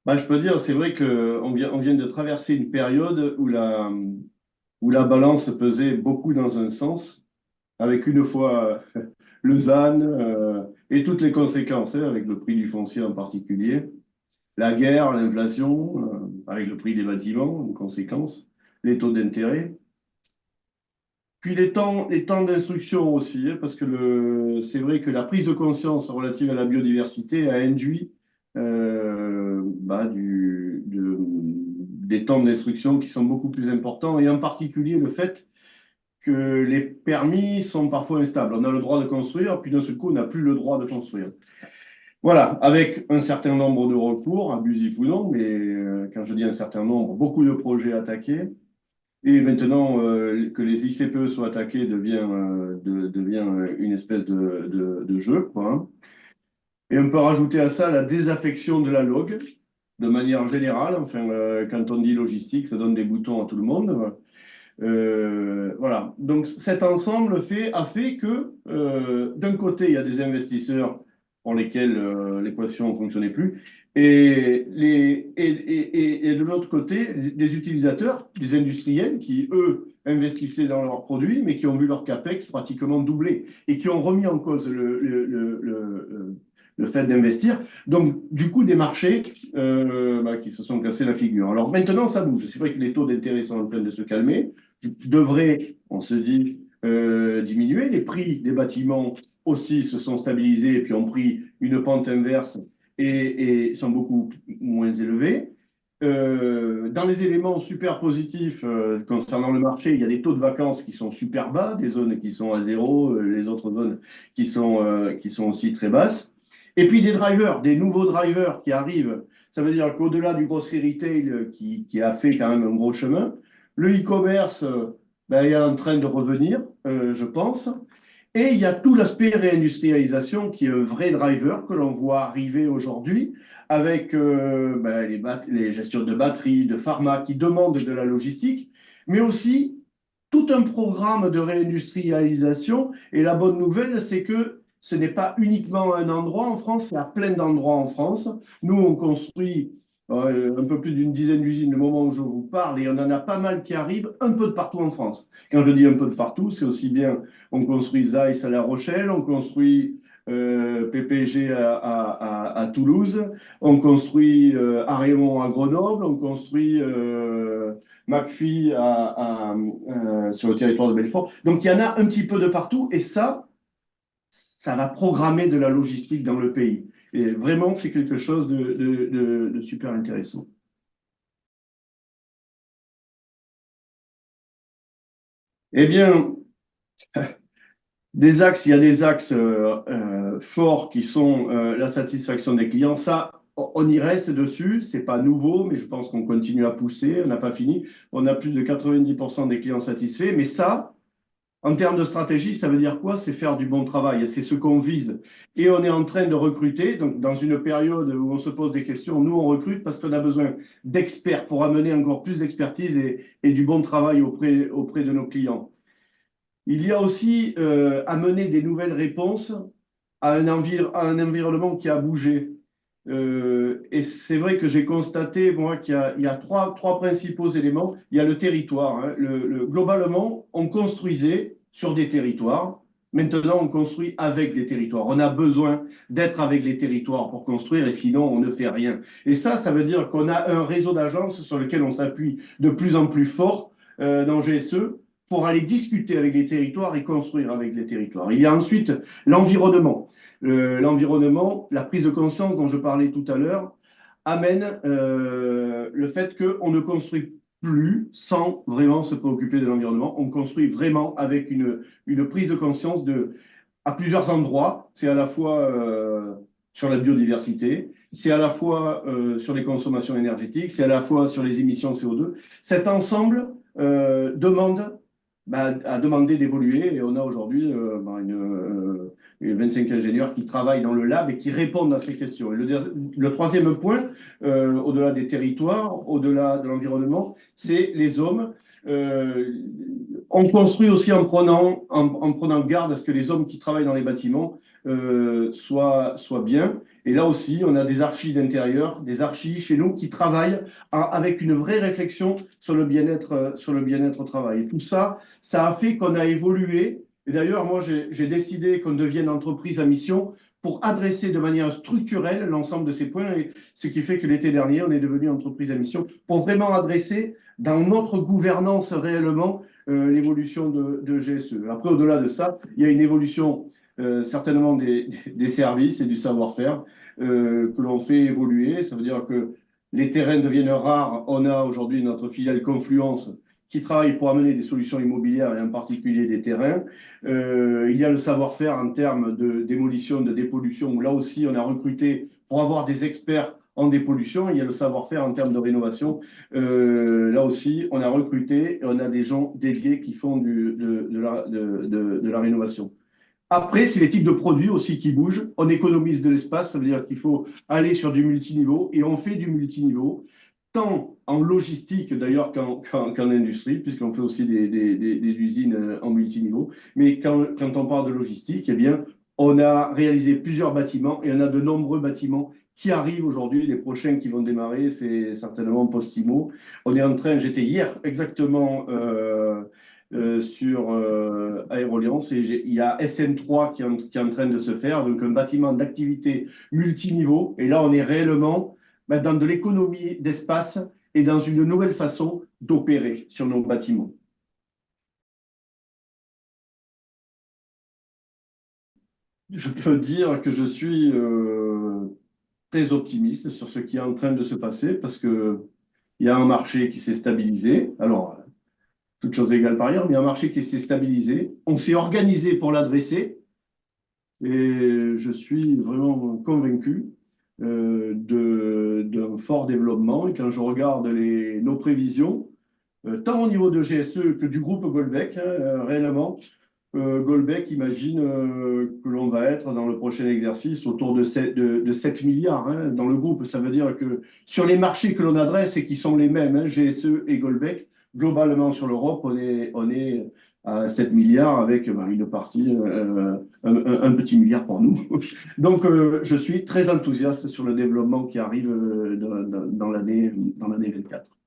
Bah, je peux dire, c'est vrai on vient de traverser une période où la balance pesait beaucoup dans un sens, avec une fois le ZAN et toutes les conséquences, hein, avec le prix du foncier en particulier, la guerre, l'inflation, avec le prix des bâtiments, en conséquence, les taux d'intérêt. Puis les temps d'instruction aussi, hein, parce que c'est vrai que la prise de conscience relative à la biodiversité a induit des temps d'instruction qui sont beaucoup plus importants, et en particulier le fait que les permis sont parfois instables. On a le droit de construire, puis d'un seul coup, on n'a plus le droit de construire. Voilà, avec un certain nombre de recours, abusifs ou non, mais quand je dis un certain nombre, beaucoup de projets attaqués. Et maintenant que les ICPE soient attaqués devient une espèce de jeu, quoi, hein. Et on peut rajouter à ça la désaffection de la log, de manière générale. Enfin, quand on dit logistique, ça donne des boutons à tout le monde. Voilà. Donc cet ensemble a fait que, d'un côté, il y a des investisseurs pour lesquels l'équation ne fonctionnait plus, et de l'autre côté, des utilisateurs, des industriels qui, eux, investissaient dans leurs produits, mais qui ont vu leur CAPEX pratiquement doubler et qui ont remis en cause le fait d'investir. Donc, du coup, des marchés qui se sont cassés la figure. Alors maintenant, ça bouge. C'est vrai que les taux d'intérêt sont en train de se calmer, devrait, on se dit, diminuer. Les prix des bâtiments aussi se sont stabilisés et puis ont pris une pente inverse et sont beaucoup moins élevés. Dans les éléments super positifs concernant le marché, il y a des taux de vacances qui sont super bas, des zones qui sont à zéro, les autres zones qui sont aussi très basses. Et puis des drivers, des nouveaux drivers qui arrivent. Ça veut dire qu'au-delà du grocery retail qui a fait quand même un gros chemin, le e-commerce ben, est en train de revenir, je pense. Et il y a tout l'aspect réindustrialisation qui est un vrai driver que l'on voit arriver aujourd'hui avec ben, les gestions de batteries, de pharma qui demandent de la logistique, mais aussi tout un programme de réindustrialisation. Et la bonne nouvelle, c'est que ce n'est pas uniquement un endroit en France, c'est à plein d'endroits en France. Nous, on construit un peu plus d'une dizaine d'usines au moment où je vous parle, et on en a pas mal qui arrivent un peu de partout en France. Quand je dis un peu de partout, c'est aussi bien, on construit Zeiss à La Rochelle, on construit PPG à Toulouse, on construit Arémon à Grenoble, on construit McPhee sur le territoire de Belfort. Donc il y en a un petit peu de partout, et ça va programmer de la logistique dans le pays. Et vraiment, c'est quelque chose de super intéressant. Eh bien, il y a des axes forts qui sont la satisfaction des clients. Ça, on y reste dessus. C'est pas nouveau, mais je pense qu'on continue à pousser. On n'a pas fini. On a plus de 90% des clients satisfaits. Mais ça, en termes de stratégie, ça veut dire quoi? C'est faire du bon travail. Et c'est ce qu'on vise. Et on est en train de recruter. Donc, dans une période où on se pose des questions, nous, on recrute parce qu'on a besoin d'experts pour amener encore plus d'expertise et du bon travail auprès de nos clients. Il y a aussi amener des nouvelles réponses à un environnement qui a bougé. Et c'est vrai que j'ai constaté, moi, il y a trois principaux éléments. Il y a le territoire, hein. Globalement, on construisait sur des territoires. Maintenant, on construit avec les territoires. On a besoin d'être avec les territoires pour construire, et sinon, on ne fait rien. Et ça veut dire qu'on a un réseau d'agences sur lequel on s'appuie de plus en plus fort dans GSE pour aller discuter avec les territoires et construire avec les territoires. Il y a ensuite l'environnement. L'environnement, la prise de conscience dont je parlais tout à l'heure, amène le fait qu'on ne construit plus sans vraiment se préoccuper de l'environnement. On construit vraiment avec une prise de conscience à plusieurs endroits. C'est à la fois sur la biodiversité, c'est à la fois sur les consommations énergétiques, c'est à la fois sur les émissions CO2. Cet ensemble a demandé d'évoluer, et on a aujourd'hui 25 ingénieurs qui travaillent dans le lab et qui répondent à ces questions. Et le troisième point, au-delà des territoires, au-delà de l'environnement, c'est les hommes. Euh, on construit aussi en prenant garde à ce que les hommes qui travaillent dans les bâtiments soient bien. Et là aussi, on a des archis d'intérieur, des archis chez nous qui travaillent avec une vraie réflexion sur le bien-être au travail. Et tout ça, ça a fait qu'on a évolué. Et d'ailleurs, moi, j'ai décidé qu'on devienne entreprise à mission pour adresser de manière structurelle l'ensemble de ces points. Et ce qui fait que l'été dernier, on est devenu entreprise à mission pour vraiment adresser dans notre gouvernance réellement l'évolution de GSE. Après, au-delà de ça, il y a une évolution certainement des services et du savoir-faire que l'on fait évoluer. Ça veut dire que les terrains deviennent rares. On a aujourd'hui notre filiale Confluence qui travaille pour amener des solutions immobilières et en particulier des terrains. Il y a le savoir-faire en termes de démolition, de dépollution, où là aussi on a recruté pour avoir des experts en dépollution. Il y a le savoir-faire en termes de rénovation. Là aussi, on a recruté et on a des gens dédiés qui font de la rénovation. Après, c'est les types de produits aussi qui bougent. On économise de l'espace, ça veut dire qu'il faut aller sur du multiniveau et on fait du multiniveau, tant en logistique d'ailleurs qu'en industrie, puisqu'on fait aussi des usines en multiniveau. Mais quand on parle de logistique, eh bien, on a réalisé plusieurs bâtiments et on a de nombreux bâtiments qui arrivent aujourd'hui. Les prochains qui vont démarrer, c'est certainement Postimo. On est en train, j'étais hier exactement sur Aéroliance et il y a SN3 qui est en train de se faire, donc un bâtiment d'activité multiniveau. Et là, on est réellement dans de l'économie d'espace et dans une nouvelle façon d'opérer sur nos bâtiments. Je peux dire que je suis très optimiste sur ce qui est en train de se passer parce qu'il y a un marché qui s'est stabilisé. Alors, toutes choses égales par ailleurs, mais un marché qui s'est stabilisé. On s'est organisé pour l'adresser et je suis vraiment convaincu d'un fort développement. Et quand je regarde nos prévisions, tant au niveau de GSE que du groupe Goldbeck, hein, réellement, Goldbeck imagine que l'on va être dans le prochain exercice autour de 7 milliards hein, dans le groupe. Ça veut dire que sur les marchés que l'on adresse et qui sont les mêmes, hein, GSE et Goldbeck, globalement sur l'Europe, on est à 7 milliards avec une partie, un petit milliard pour nous. Donc, je suis très enthousiaste sur le développement qui arrive dans l'année 24.